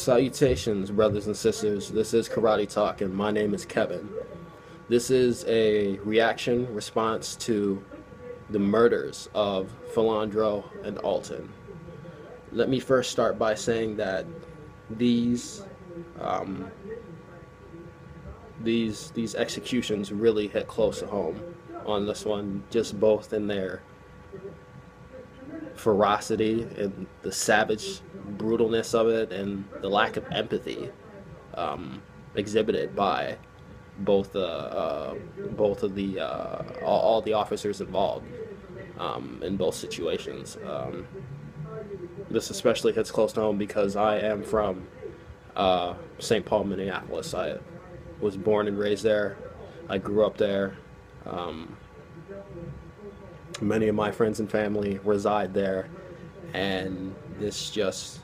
Salutations, brothers and sisters. This is Karate Talk, and my name is Kevin. This is a reaction response to the murders of Philando and Alton. Let me first start by saying that these executions really hit close to home on this one, just both in their ferocity and the savage brutalness of it, and the lack of empathy exhibited by both of the all the officers involved in both situations. This especially hits close to home because I am from St. Paul, Minneapolis. I was born and raised there. I grew up there. Many of my friends and family reside there, and this just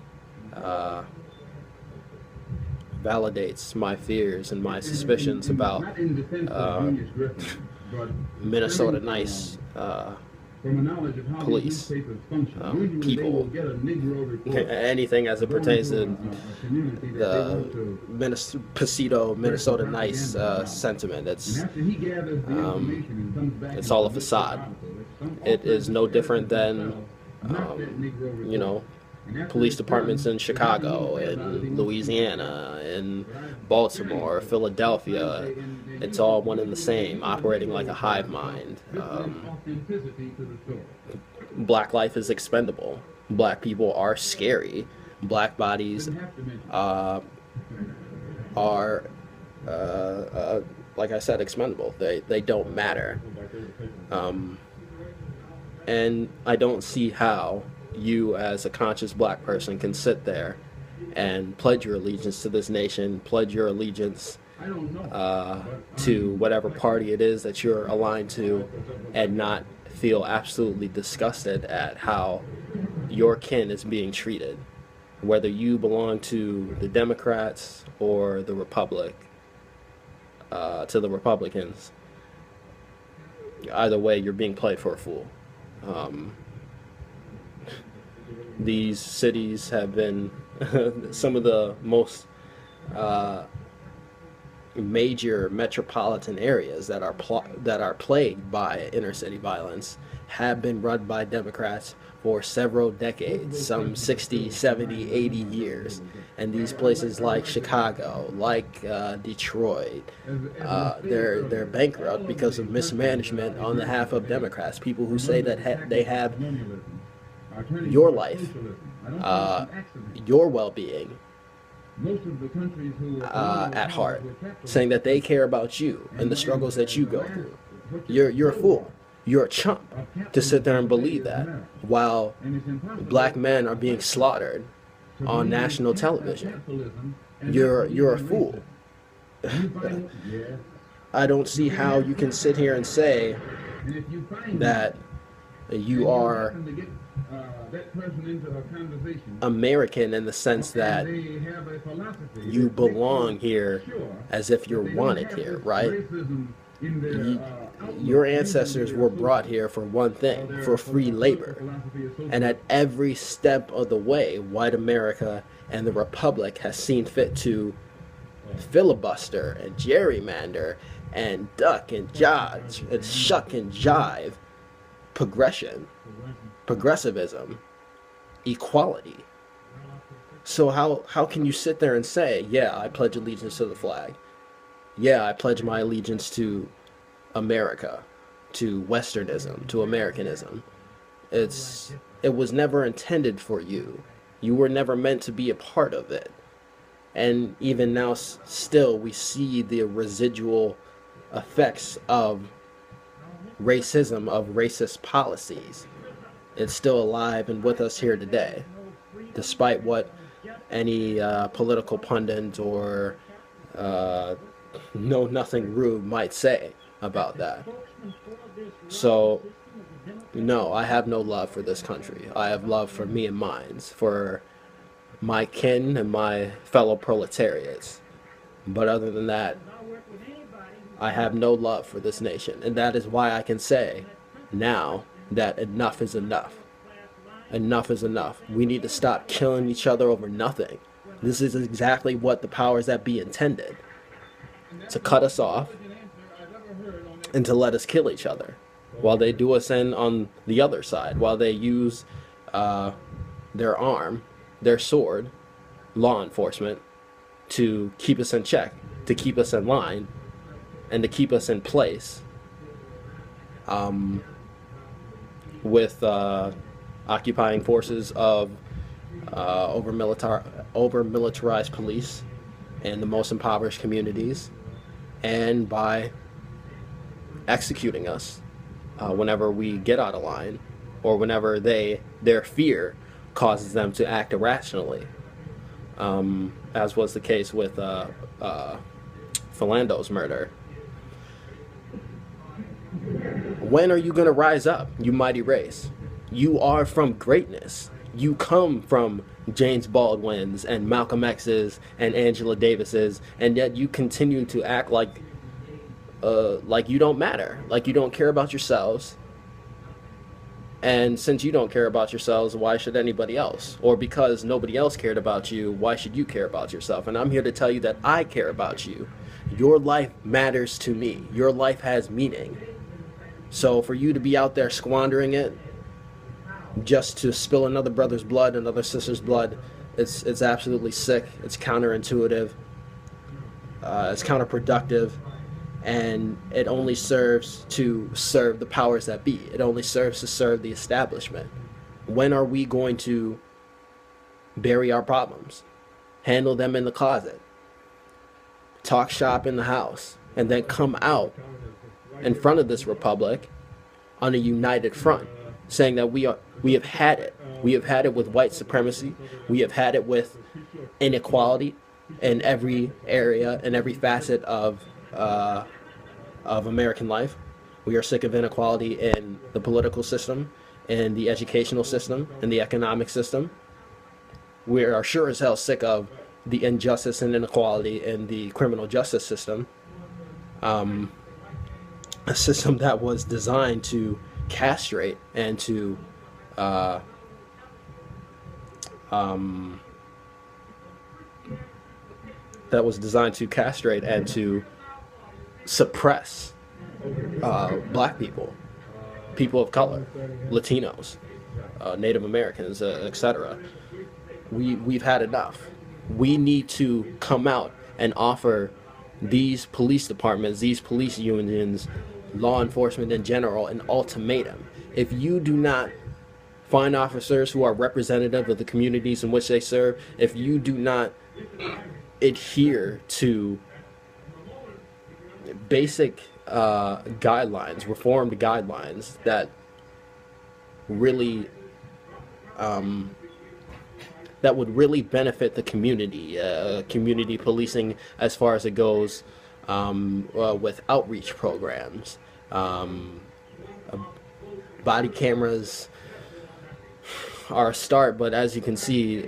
validates my fears and my suspicions about Minnesota nice police, people, anything as it pertains to the Minnesota nice sentiment. It's all a facade. It is no different than police departments in Chicago, in Louisiana, in Baltimore, Philadelphia. It's all one and the same, operating like a hive mind. Black life is expendable. Black people are scary. Black bodies are, like I said, expendable. They don't matter. And I don't see how you, as a conscious black person, can sit there and pledge your allegiance to this nation, pledge your allegiance to whatever party it is that you're aligned to, and not feel absolutely disgusted at how your kin is being treated, whether you belong to the Democrats or the to the Republicans. Either way, you're being played for a fool. These cities have been some of the most major metropolitan areas that are plagued by inner city violence have been run by Democrats for several decades, some 60, 70, 80 years. And these places like Chicago, like Detroit, they're bankrupt because of mismanagement on behalf of Democrats, people who say that they have your life, your well-being at heart, saying that they care about you and the struggles that you go through. You're a fool. You're a chump to sit there and believe that, while black men are being slaughtered on national television. You're a fool. I don't see how you can sit here and say that you are American in the sense that you belong here as if you're wanted here, right? Your ancestors were brought here for one thing, for free labor. And at every step of the way, white America and the Republic has seen fit to filibuster and gerrymander and duck and dodge and shuck and jive progressivism, equality. So how can you sit there and say, yeah, I pledge allegiance to the flag. Yeah, I pledge my allegiance to America, to Westernism, to Americanism. It was never intended for you. You were never meant to be a part of it. And even now, still, we see the residual effects of racism, of racist policies. It's still alive and with us here today, despite what any political pundit or know-nothing Rube might say about that. So, no, I have no love for this country. I have love for me and mine, for my kin and my fellow proletariats. But other than that, I have no love for this nation. And that is why I can say now that enough is enough. Enough is enough. We need to stop killing each other over nothing. This is exactly what the powers that be intended, to cut us off and to let us kill each other, while they do us in on the other side, while they use their arm, their sword, law enforcement, to keep us in check, to keep us in line, and to keep us in place, with occupying forces of over-militarized police in the most impoverished communities, and by executing us whenever we get out of line, or whenever their fear causes them to act irrationally, as was the case with Philando's murder. When are you going to rise up, you mighty race? You are from greatness. You come from James Baldwin's and Malcolm X's and Angela Davis's, and yet you continue to act like you don't matter, like you don't care about yourselves. And since you don't care about yourselves, why should anybody else? Or because nobody else cared about you, why should you care about yourself? And I'm here to tell you that I care about you. Your life matters to me. Your life has meaning. So for you to be out there squandering it just to spill another brother's blood, another sister's blood, it's absolutely sick. It's counterintuitive. It's counterproductive. And it only serves to serve the powers that be. It only serves to serve the establishment. When are we going to bury our problems, handle them in the closet, talk shop in the house, and then come out in front of this republic on a united front, saying that we have had it. We have had it with white supremacy. We have had it with inequality in every area, in every facet of American life. We are sick of inequality in the political system, in the educational system, in the economic system. We are sure as hell sick of the injustice and inequality in the criminal justice system. A system that was designed to castrate and to suppress black people, people of color, Latinos, Native Americans, etc. We've had enough. We need to come out and offer these police departments, these police unions, law enforcement in general, an ultimatum. If you do not find officers who are representative of the communities in which they serve, if you do not adhere to basic guidelines, reformed guidelines that really that would really benefit the community, community policing as far as it goes, with outreach programs, body cameras are a start, but as you can see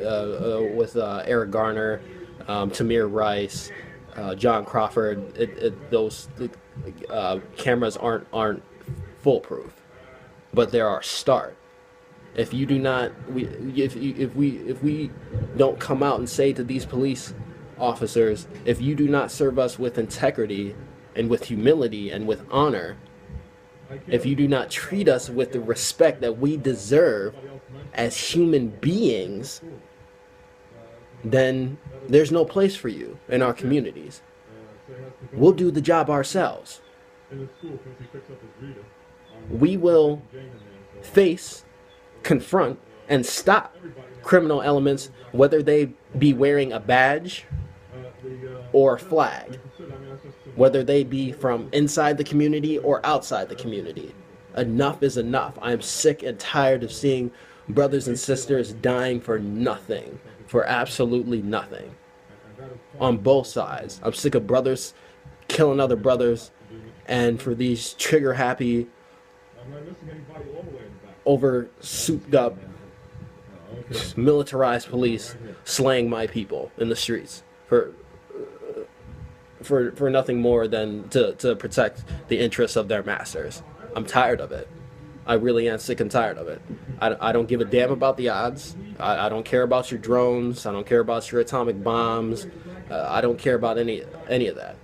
with Eric Garner, Tamir Rice, John Crawford, those cameras aren't foolproof, but they're our start. If you do not, if we don't come out and say to these police officers, if you do not serve us with integrity and with humility and with honor, if you do not treat us with the respect that we deserve as human beings, then there's no place for you in our communities. We'll do the job ourselves. We will face, confront, and stop criminal elements, whether they be wearing a badge or a flag, whether they be from inside the community or outside the community. Enough is enough. I am sick and tired of seeing brothers and sisters dying for nothing, for absolutely nothing, on both sides. I'm sick of brothers killing other brothers, and for these trigger-happy, over souped up, militarized police slaying my people in the streets for nothing more than to protect the interests of their masters. I'm tired of it. I really am sick and tired of it. I don't give a damn about the odds. I don't care about your drones. I don't care about your atomic bombs. I don't care about any of that.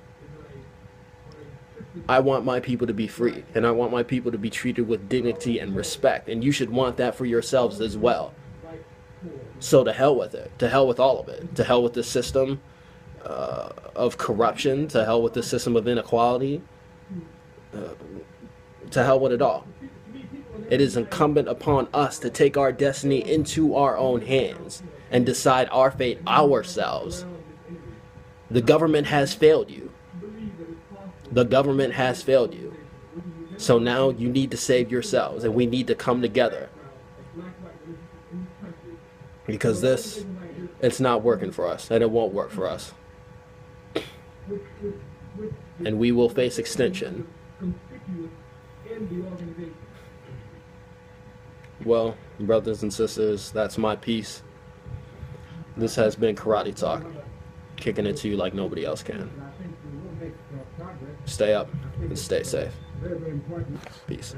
I want my people to be free, and I want my people to be treated with dignity and respect, and you should want that for yourselves as well. So to hell with it. To hell with all of it. To hell with the system of corruption. To hell with the system of inequality. To hell with it all. It is incumbent upon us to take our destiny into our own hands and decide our fate ourselves. The government has failed you. The government has failed you. So now you need to save yourselves, and we need to come together. Because this, it's not working for us, and it won't work for us. And we will face extinction. Well, brothers and sisters, that's my piece. This has been Karate Talk, kicking it to you like nobody else can. Stay up and stay safe. Peace.